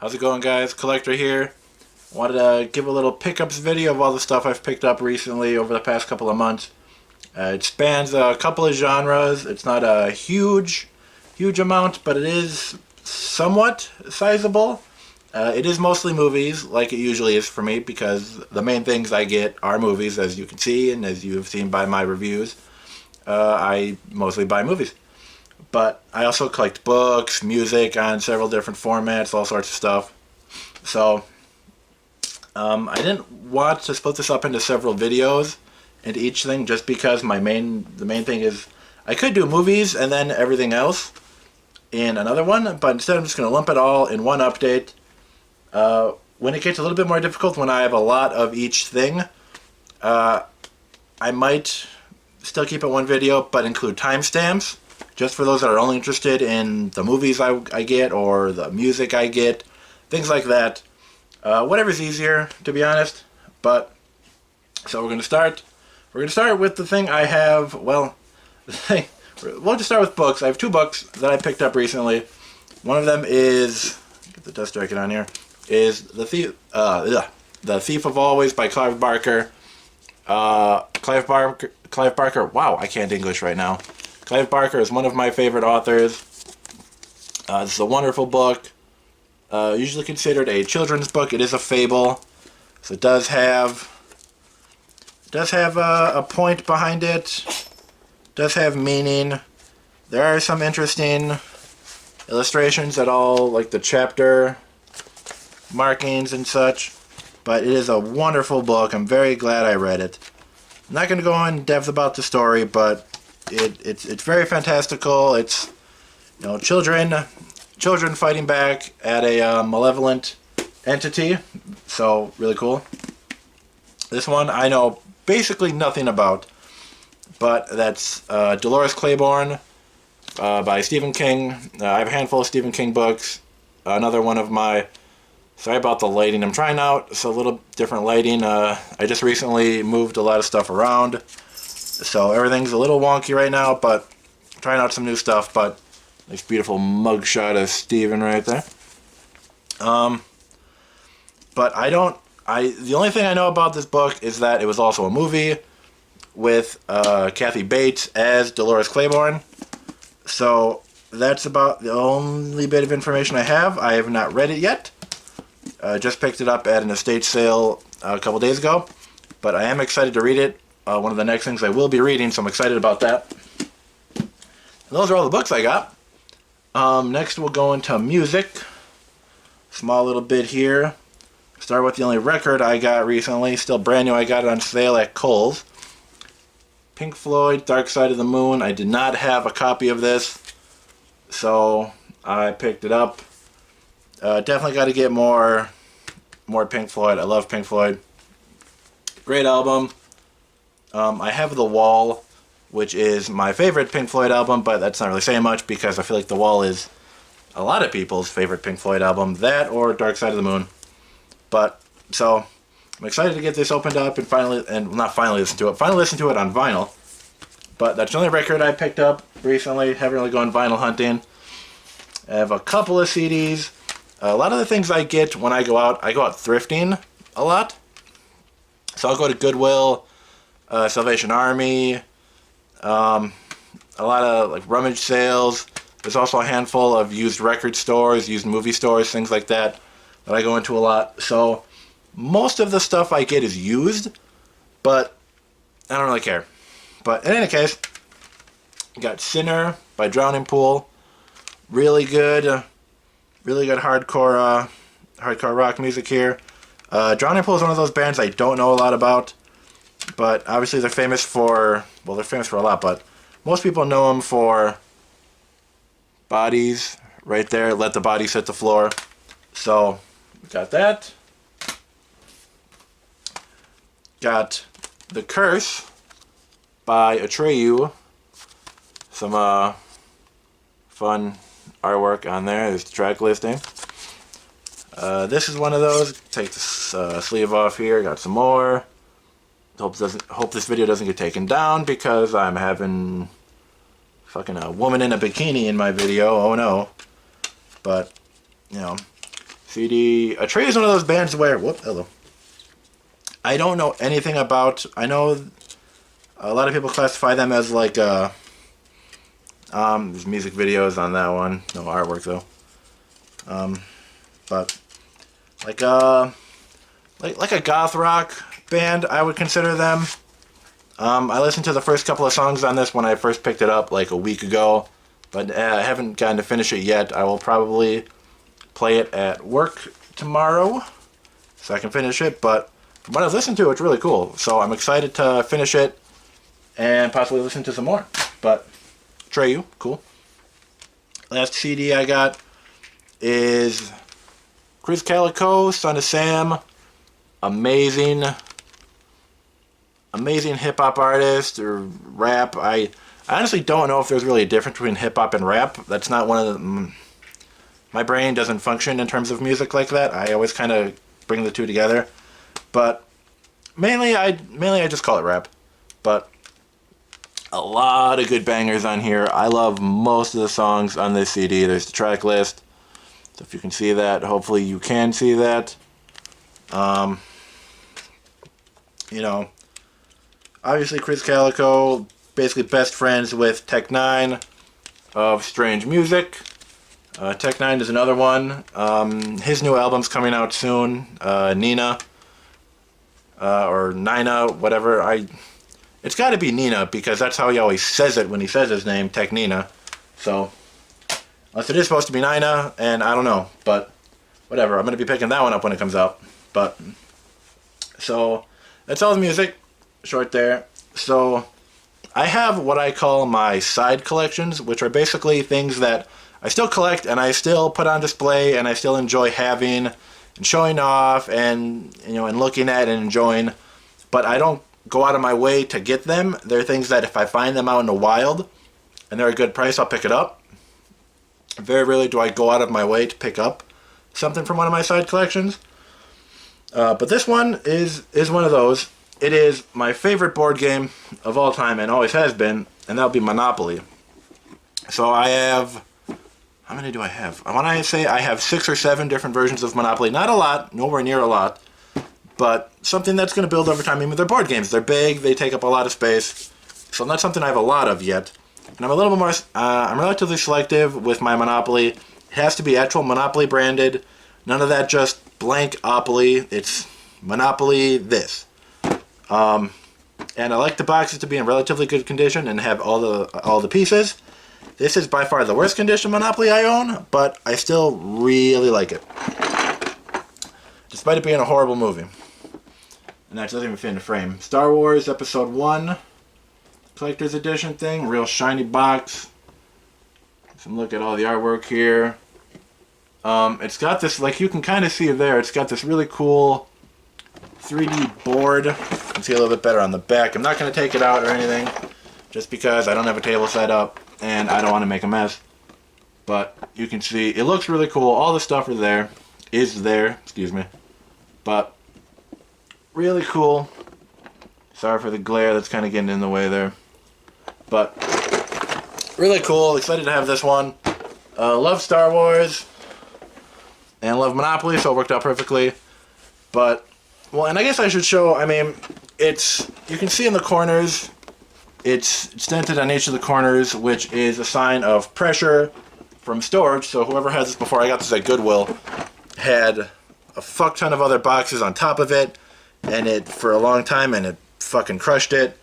How's it going, guys? Collector here. Wanted to give a little pickups video of all the stuff I've picked up recently over the past couple of months. It spans a couple of genres. It's not a huge amount, but it is somewhat sizable. It is mostly movies, like it usually is for me, because the main things I get are movies, as you can see, and as you have seen by my reviews. I mostly buy movies. But I also collect books, music on several different formats, all sorts of stuff. So, I didn't want to split this up into several videos into each thing, just because the main thing is I could do movies and then everything else in another one, but instead I'm just going to lump it all in one update. When it gets a little bit more difficult, when I have a lot of each thing, I might still keep it one video, but include timestamps, just for those that are only interested in the movies I get, or the music I get, things like that. Whatever's easier, to be honest. But, so we're going to start with the thing I have, we'll just start with books. I have two books that I picked up recently. One of them is, get the dust jacket on here, is The Thief of Always by Clive Barker. Clive Barker, wow, I can't English right now. Clive Barker is one of my favorite authors. This is a wonderful book. Usually considered a children's book. It is a fable, so it does have a point behind it. Does have meaning. There are some interesting illustrations at all, like the chapter markings and such. But it is a wonderful book. I'm very glad I read it. I'm not going to go in depth about the story, but it's very fantastical. It's, you know, children fighting back at a malevolent entity. So really cool. This one I know basically nothing about, but that's Dolores Claiborne by Stephen King. I have a handful of Stephen King books. Another one of my, sorry about the lighting, I'm trying out, it's a little different lighting. I just recently moved a lot of stuff around, so everything's a little wonky right now, but I'm trying out some new stuff. But nice beautiful mugshot of Stephen right there. But the only thing I know about this book is that it was also a movie with Kathy Bates as Dolores Claiborne. So that's about the only bit of information I have. I have not read it yet. Just picked it up at an estate sale a couple days ago, but I am excited to read it. One of the next things I will be reading, so I'm excited about that. And those are all the books I got. Next we'll go into music. Small little bit here. Start with the only record I got recently, still brand new. I got it on sale at Kohl's. Pink Floyd, Dark Side of the Moon. I did not have a copy of this, so I picked it up. Definitely got to get more Pink Floyd. I love Pink Floyd. Great album. I have The Wall, which is my favorite Pink Floyd album, but that's not really saying much because I feel like The Wall is a lot of people's favorite Pink Floyd album. That or Dark Side of the Moon. But, so, I'm excited to get this opened up and finally listen to it on vinyl. But that's the only record I picked up recently. Haven't really gone vinyl hunting. I have a couple of CDs. A lot of the things I get when I go out thrifting a lot. So I'll go to Goodwill, Salvation Army, a lot of like rummage sales. There's also a handful of used record stores, used movie stores, things like that I go into a lot. So most of the stuff I get is used, but I don't really care. But in any case, got Sinner by Drowning Pool. Really good hardcore rock music here. Drowning Pool is one of those bands I don't know a lot about, but obviously they're famous for a lot, but most people know them for Bodies right there, Let the Bodies Hit the Floor. So we got that. Got The Curse by Atreyu. Some fun artwork on there. There's the track listing. This is one of those. Take the sleeve off here. Got some more. Hope this video doesn't get taken down because I'm having fucking a woman in a bikini in my video. Oh no. But, you know, CD. Trey is one of those bands where, hello. I don't know anything about. I know a lot of people classify them as like there's music videos on that one. No artwork though. But like a goth rock band, I would consider them. I listened to the first couple of songs on this when I first picked it up like a week ago, but I haven't gotten to finish it yet. I will probably play it at work tomorrow so I can finish it, but from what I've listened to, it's really cool. So I'm excited to finish it and possibly listen to some more. But Trey, cool. Last CD I got is Chris Calico, Son of Sam. Amazing hip-hop artist or rap. I honestly don't know if there's really a difference between hip-hop and rap. That's not one of the... My brain doesn't function in terms of music like that. I always kind of bring the two together. But mainly I just call it rap. But a lot of good bangers on here. I love most of the songs on this CD. There's the track list. So if you can see that, hopefully you can see that. You know, obviously Chris Calico, basically best friends with Tech Nine of Strange Music. Tech Nine is another one. His new album's coming out soon. Nina. Or Nina, whatever. It's got to be Nina because that's how he always says it when he says his name, Tech Nina. So, unless it is supposed to be Nina, and I don't know, but whatever. I'm going to be picking that one up when it comes out. But, so, that's all the music. Short there. So, I have what I call my side collections, which are basically things that I still collect and I still put on display and I still enjoy having and showing off and, you know, and looking at and enjoying, but I don't go out of my way to get them. They're things that if I find them out in the wild and they're a good price, I'll pick it up. Very rarely do I go out of my way to pick up something from one of my side collections. But this one is one of those. It is my favorite board game of all time and always has been, and that'll be Monopoly. So I have... How many do I have? When I say I have 6 or 7 different versions of Monopoly, not a lot, nowhere near a lot, but something that's going to build over time. I mean, they're board games. They're big. They take up a lot of space. So not something I have a lot of yet. And I'm a little bit more, I'm relatively selective with my Monopoly. It has to be actual Monopoly branded. None of that just blank Opoly. It's Monopoly this. And I like the boxes to be in relatively good condition and have all the pieces. This is by far the worst condition Monopoly I own, but I still really like it. Despite it being a horrible movie. And that doesn't even fit in the frame. Star Wars Episode 1 Collector's Edition thing. Real shiny box. Some look at all the artwork here. It's got this, like you can kind of see there, it's got this really cool 3D board. You can see a little bit better on the back. I'm not going to take it out or anything, just because I don't have a table set up. And I don't want to make a mess. But you can see, it looks really cool. All the stuff is there, excuse me. But, really cool. Sorry for the glare that's kind of getting in the way there. But, really cool. Excited to have this one. Love Star Wars. And love Monopoly, so it worked out perfectly. But, well, and I guess I should show, I mean, you can see in the corners, it's dented on each of the corners, which is a sign of pressure from storage. So whoever has this before, I got this at Goodwill, had a fuck ton of other boxes on top of it, and it for a long time, and it fucking crushed it.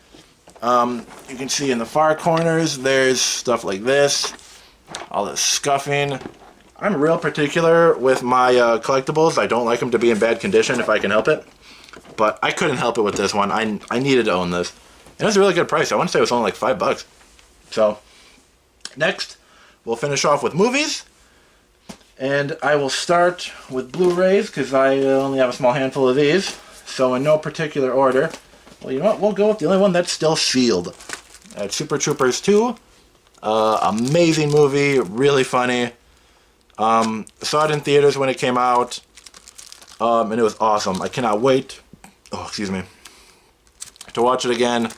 You can see in the far corners, there's stuff like this, all this scuffing. I'm real particular with my collectibles. I don't like them to be in bad condition if I can help it, but I couldn't help it with this one. I needed to own this. It was a really good price. I want to say it was only like $5. So, next, we'll finish off with movies. And I will start with Blu-rays, because I only have a small handful of these. So, in no particular order. Well, you know what? We'll go with the only one that's still sealed. Super Troopers 2. Amazing movie. Really funny. Saw it in theaters when it came out. And it was awesome. I cannot wait. Oh, excuse me. To watch it again.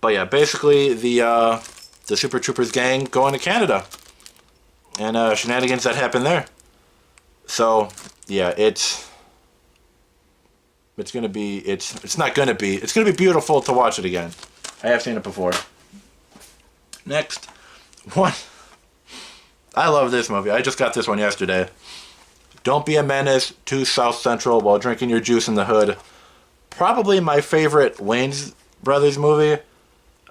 But yeah, basically the Super Troopers gang going to Canada. and shenanigans that happen there. So yeah, it's gonna be it's not gonna be it's gonna be beautiful to watch it again. I have seen it before. Next one, I love this movie. I just got this one yesterday. Don't be a menace to South Central while drinking your juice in the hood. Probably my favorite Wayans Brothers movie.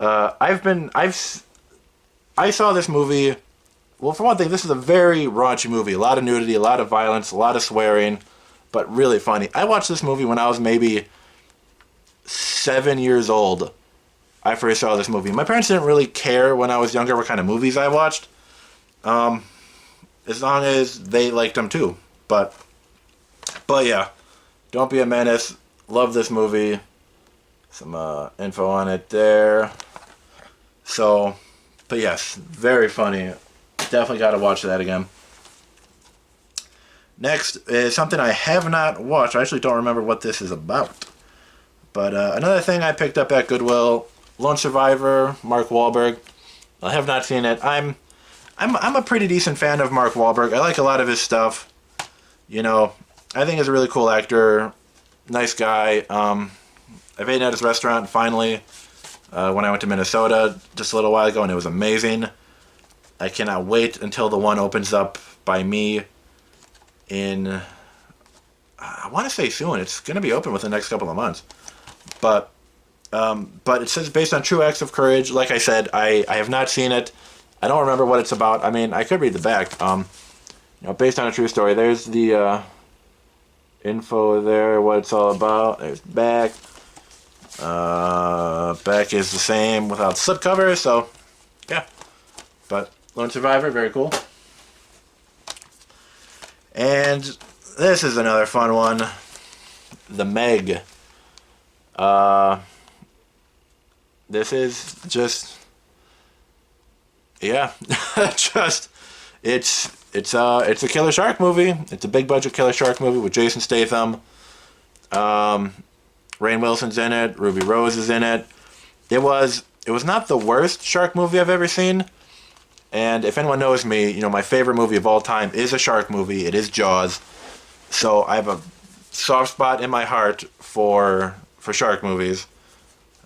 I saw this movie. Well, for one thing, this is a very raunchy movie. A lot of nudity, a lot of violence, a lot of swearing, but really funny. I watched this movie when I was maybe 7 years old. I first saw this movie. My parents didn't really care when I was younger what kind of movies I watched. As long as they liked them too. But yeah, Don't Be a Menace. Love this movie. Some info on it there. So, but yes, very funny. Definitely got to watch that again. Next is something I have not watched. I actually don't remember what this is about. But another thing I picked up at Goodwill, Lone Survivor, Mark Wahlberg. I have not seen it. I'm a pretty decent fan of Mark Wahlberg. I like a lot of his stuff. You know, I think he's a really cool actor. Nice guy. I've eaten at his restaurant finally when I went to Minnesota just a little while ago, and it was amazing. I cannot wait until the one opens up by me in, I want to say soon. It's going to be open within the next couple of months. But it says based on true acts of courage. Like I said, I have not seen it. I don't remember what it's about. I mean, I could read the back. Based on a true story. There's the info there, what it's all about. There's back. Back is the same without slipcover, so yeah. But Lone Survivor, very cool. And this is another fun one. The Meg. This is just, yeah, it's a killer shark movie. It's a big budget killer shark movie with Jason Statham. Rainn Wilson's in it. Ruby Rose is in it. It was not the worst shark movie I've ever seen. And if anyone knows me, my favorite movie of all time is a shark movie. It is Jaws. So I have a soft spot in my heart for shark movies.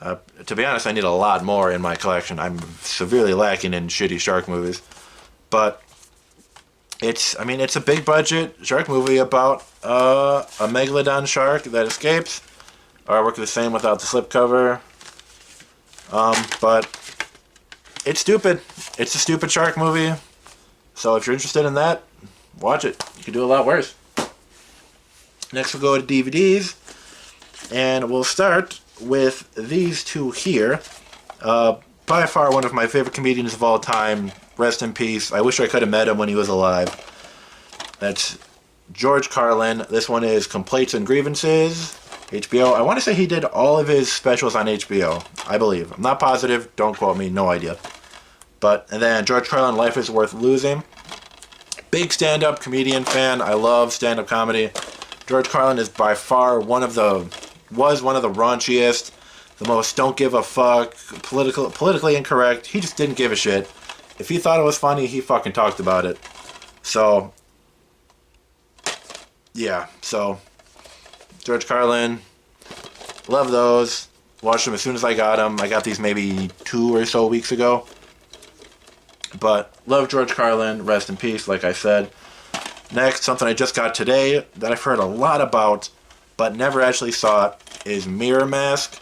To be honest, I need a lot more in my collection. I'm severely lacking in shitty shark movies. But it's a big budget shark movie about a megalodon shark that escapes. Artwork the same without the slipcover. But it's stupid. It's a stupid shark movie. So if you're interested in that, watch it. You can do a lot worse. Next we'll go to DVDs. And we'll start with these two here. By far one of my favorite comedians of all time. Rest in peace. I wish I could have met him when he was alive. That's George Carlin. This one is Complaints and Grievances. HBO. I want to say he did all of his specials on HBO. I believe. I'm not positive. Don't quote me. No idea. And then George Carlin, Life is Worth Losing. Big stand-up comedian fan. I love stand-up comedy. George Carlin is by far one of the raunchiest, the most don't give a fuck, politically incorrect. He just didn't give a shit. If he thought it was funny, he fucking talked about it. So, yeah. So, George Carlin, love those. Watched them as soon as I got them. I got these maybe 2 or so weeks ago. But love George Carlin. Rest in peace, like I said. Next, something I just got today that I've heard a lot about, but never actually saw it, is Mirror Mask,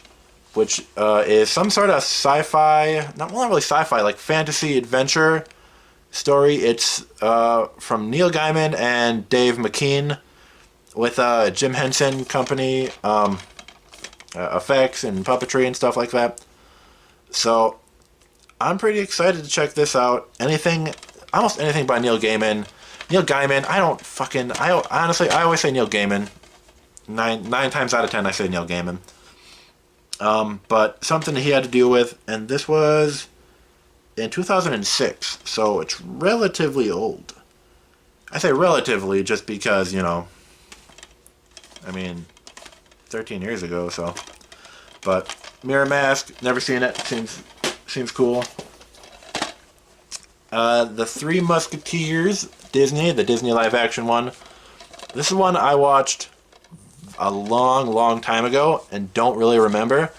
which is some sort of sci-fi, not really sci-fi, like fantasy adventure story. It's from Neil Gaiman and Dave McKean with Jim Henson Company, effects and puppetry and stuff like that. So I'm pretty excited to check this out. Almost anything by Neil Gaiman. Honestly, I always say Neil Gaiman. Nine times out of 10, I say Neil Gaiman. But something he had to deal with, and this was in 2006, so it's relatively old. I say relatively just because, 13 years ago, so. But Mirror Mask, never seen it. Seems cool. The Three Musketeers, Disney, the Disney live-action one. This is one I watched a long, long time ago and don't really remember.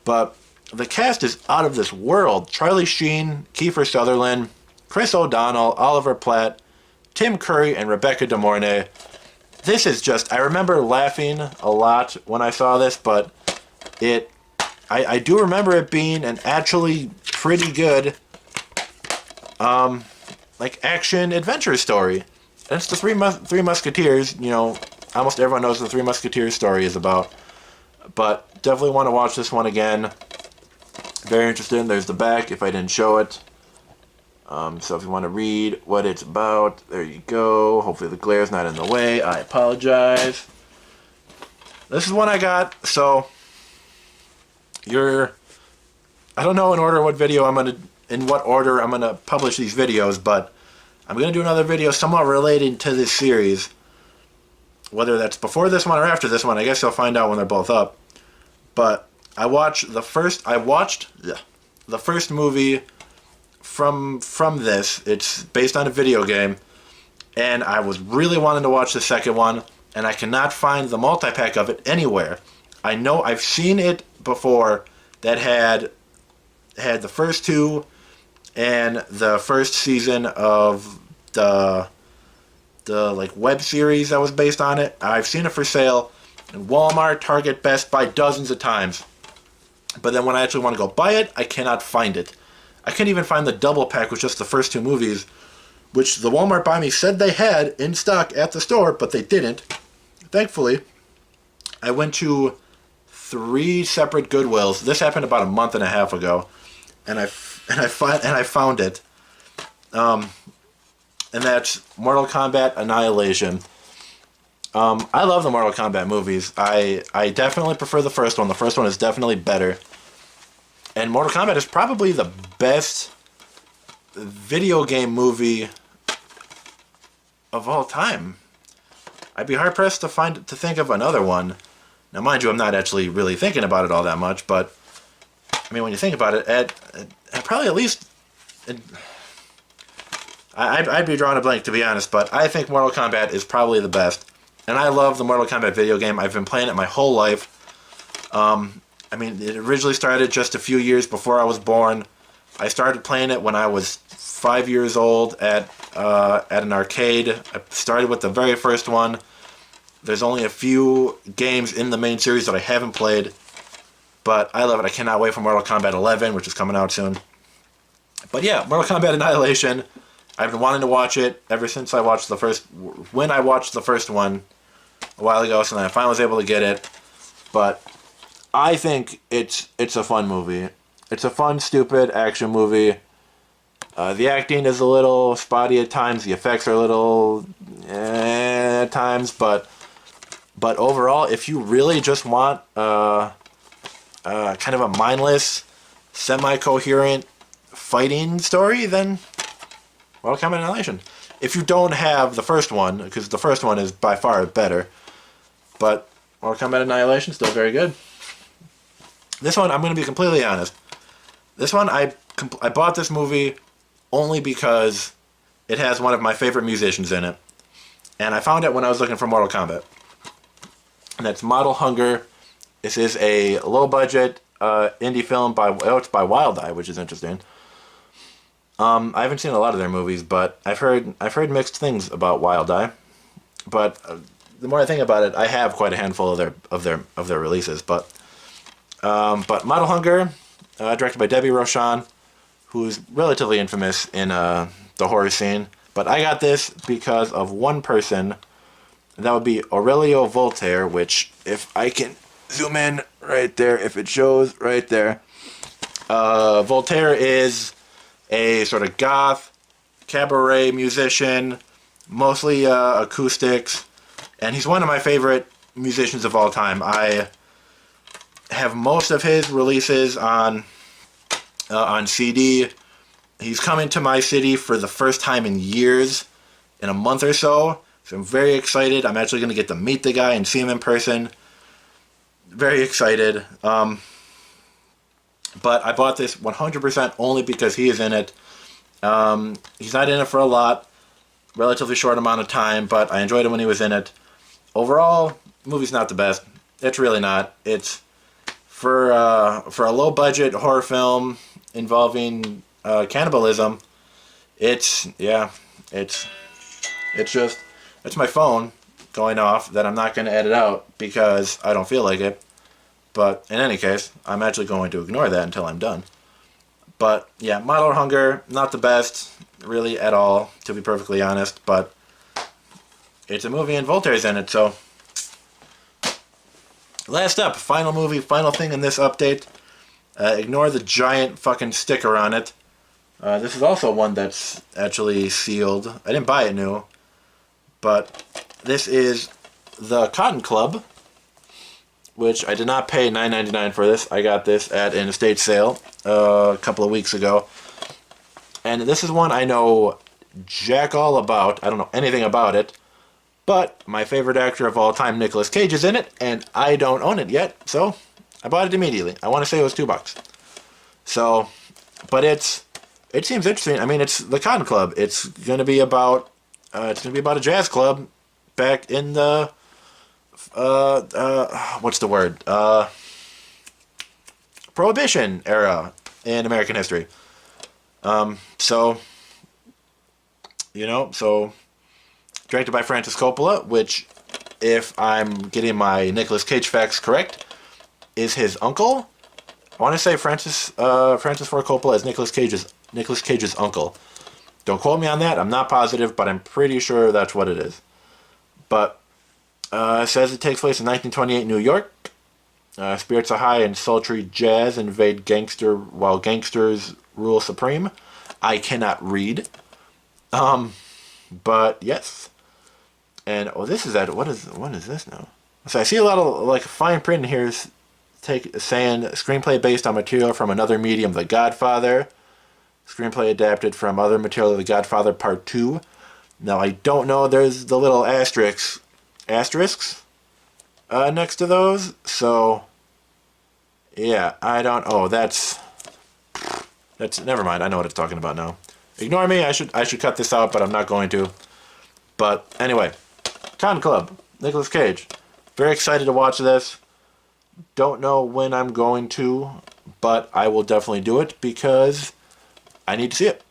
But the cast is out of this world. Charlie Sheen, Kiefer Sutherland, Chris O'Donnell, Oliver Platt, Tim Curry, and Rebecca De Mornay. This is just... I remember laughing a lot when I saw this, but I do remember it being an actually pretty good like action adventure story. And it's the Three Musketeers. You know, almost everyone knows what the Three Musketeers story is about. But definitely want to watch this one again. Very interesting. There's the back if I didn't show it. So if you want to read what it's about, there you go. Hopefully the glare's not in the way. I apologize. This is one I got. So I don't know in what order I'm gonna publish these videos, but I'm gonna do another video somewhat relating to this series. Whether that's before this one or after this one, I guess you'll find out when they're both up. But I watched the first movie from this. It's based on a video game, and I was really wanting to watch the second one, and I cannot find the multi-pack of it anywhere. I know I've seen it before that had the first two and the first season of the like web series that was based on it. I've seen it for sale in Walmart, Target, Best Buy dozens of times. But then when I actually want to go buy it, I cannot find it. I can't even find the double pack with just the first two movies, which the Walmart Buy Me said they had in stock at the store, but they didn't. Thankfully, I went to 3 separate Goodwills. This happened about a month and a half ago, and I found it. And that's Mortal Kombat Annihilation. I love the Mortal Kombat movies. I definitely prefer the first one. The first one is definitely better. And Mortal Kombat is probably the best video game movie of all time. I'd be hard-pressed to think of another one. Now, mind you, I'm not actually really thinking about it all that much, but I mean, when you think about it, at probably at least... I'd be drawing a blank, to be honest, but I think Mortal Kombat is probably the best. And I love the Mortal Kombat video game. I've been playing it my whole life. I mean, it originally started just a few years before I was born. I started playing it when I was 5 years old at an arcade. I started with the very first one. There's only a few games in the main series that I haven't played, but I love it. I cannot wait for Mortal Kombat 11, which is coming out soon. But yeah, Mortal Kombat Annihilation. I've been wanting to watch it ever since I watched the first... When I watched the first one a while ago, so then I finally was able to get it. But I think it's a fun movie. It's a fun, stupid action movie. The acting is a little spotty at times. The effects are a little... at times, but overall, if you really just want kind of a mindless, semi-coherent fighting story, then Mortal Kombat Annihilation. If you don't have the first one, because the first one is by far better, but Mortal Kombat Annihilation is still very good. This one, I'm going to be completely honest. This one, I bought this movie only because it has one of my favorite musicians in it. And I found it when I was looking for Mortal Kombat. And that's Model Hunger. This is a low-budget indie film it's by Wild Eye, which is interesting. I haven't seen a lot of their movies, but I've heard mixed things about Wild Eye. But the more I think about it, I have quite a handful of their releases. But Model Hunger, directed by Debbie Rochon, who's relatively infamous in the horror scene. But I got this because of one person. That would be Aurelio Voltaire, which, if I can zoom in right there, if it shows right there. Voltaire is a sort of goth, cabaret musician, mostly acoustics, and he's one of my favorite musicians of all time. I have most of his releases on CD. He's coming to my city for the first time in years, in a month or so. So I'm very excited. I'm actually going to get to meet the guy and see him in person. Very excited. But I bought this 100% only because he is in it. He's not in it for a lot, relatively short amount of time, but I enjoyed him when he was in it. Overall, movie's not the best. It's really not. It's for a low budget horror film involving cannibalism. It's my phone going off that I'm not going to edit out because I don't feel like it. But in any case, I'm actually going to ignore that until I'm done. But yeah, Model Hunger, not the best, really, at all, to be perfectly honest. But it's a movie and Voltaire's in it, so. Last up, final movie, final thing in this update. Ignore the giant fucking sticker on it. This is also one that's actually sealed. I didn't buy it new. But this is the Cotton Club, which I did not pay $9.99 for this. I got this at an estate sale a couple of weeks ago. And this is one I know jack all about. I don't know anything about it. But my favorite actor of all time, Nicolas Cage, is in it, and I don't own it yet, so I bought it immediately. I want to say it was $2. So, but it seems interesting. I mean, it's the Cotton Club. It's going to be about a jazz club back in the what's the word? Prohibition era in American history. So directed by Francis Coppola, which, if I'm getting my Nicolas Cage facts correct, is his uncle. I want to say Francis Ford Coppola is Nicolas Cage's uncle. Don't quote me on that. I'm not positive, but I'm pretty sure that's what it is. But it says it takes place in 1928 New York. Spirits are high and sultry jazz invade while gangsters rule supreme. I cannot read. But yes. And this is what is this now? So I see a lot of fine print in here saying screenplay based on material from another medium, The Godfather. Screenplay adapted from other material, The Godfather Part 2. Now I don't know. There's the little asterisks next to those. So yeah, I don't. Oh, that's never mind. I know what it's talking about now. Ignore me. I should cut this out, but I'm not going to. But anyway, Cotton Club, Nicolas Cage. Very excited to watch this. Don't know when I'm going to, but I will definitely do it because I need to see it.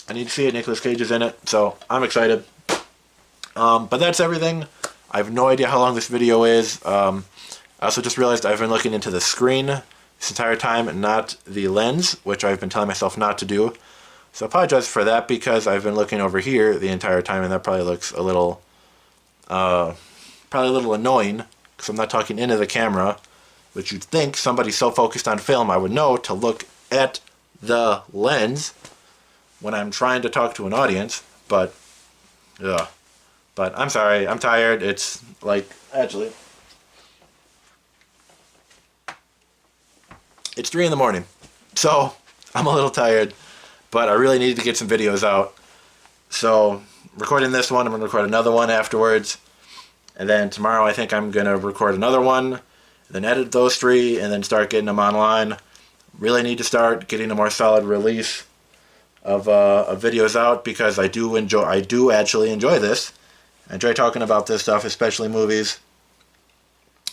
I need to see it. Nicolas Cage is in it, so I'm excited. But that's everything. I have no idea how long this video is. I also just realized I've been looking into the screen this entire time and not the lens, which I've been telling myself not to do. So I apologize for that because I've been looking over here the entire time, and that probably looks a little annoying because I'm not talking into the camera, which you'd think somebody so focused on film I would know to look at the lens when I'm trying to talk to an audience. But I'm sorry, I'm tired. It's actually it's 3 in the morning, so I'm a little tired, but I really needed to get some videos out. So recording this one, I'm going to record another one afterwards, and then tomorrow I think I'm going to record another one, and then edit those 3, and then start getting them online. Really need to start getting a more solid release of videos out because I do actually enjoy this. I enjoy talking about this stuff, especially movies.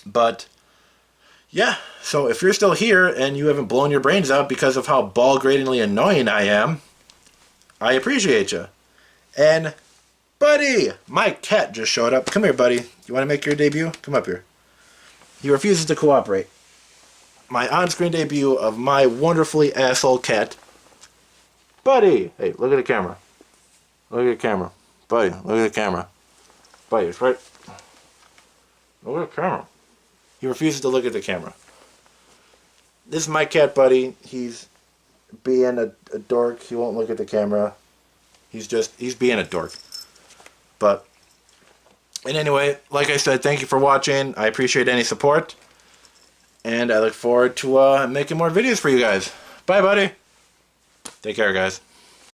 But yeah, so if you're still here and you haven't blown your brains out because of how ball-gratingly annoying I am, I appreciate you. And buddy, my cat just showed up. Come here, buddy. You want to make your debut? Come up here. He refuses to cooperate. My on-screen debut of my wonderfully asshole cat. Buddy! Hey, look at the camera. Look at the camera. Buddy, look at the camera. Buddy, it's right. Look at the camera. He refuses to look at the camera. This is my cat, Buddy. He's being a dork. He won't look at the camera. He's being a dork. But, and anyway, like I said, thank you for watching. I appreciate any support. And I look forward to making more videos for you guys. Bye, buddy. Take care, guys.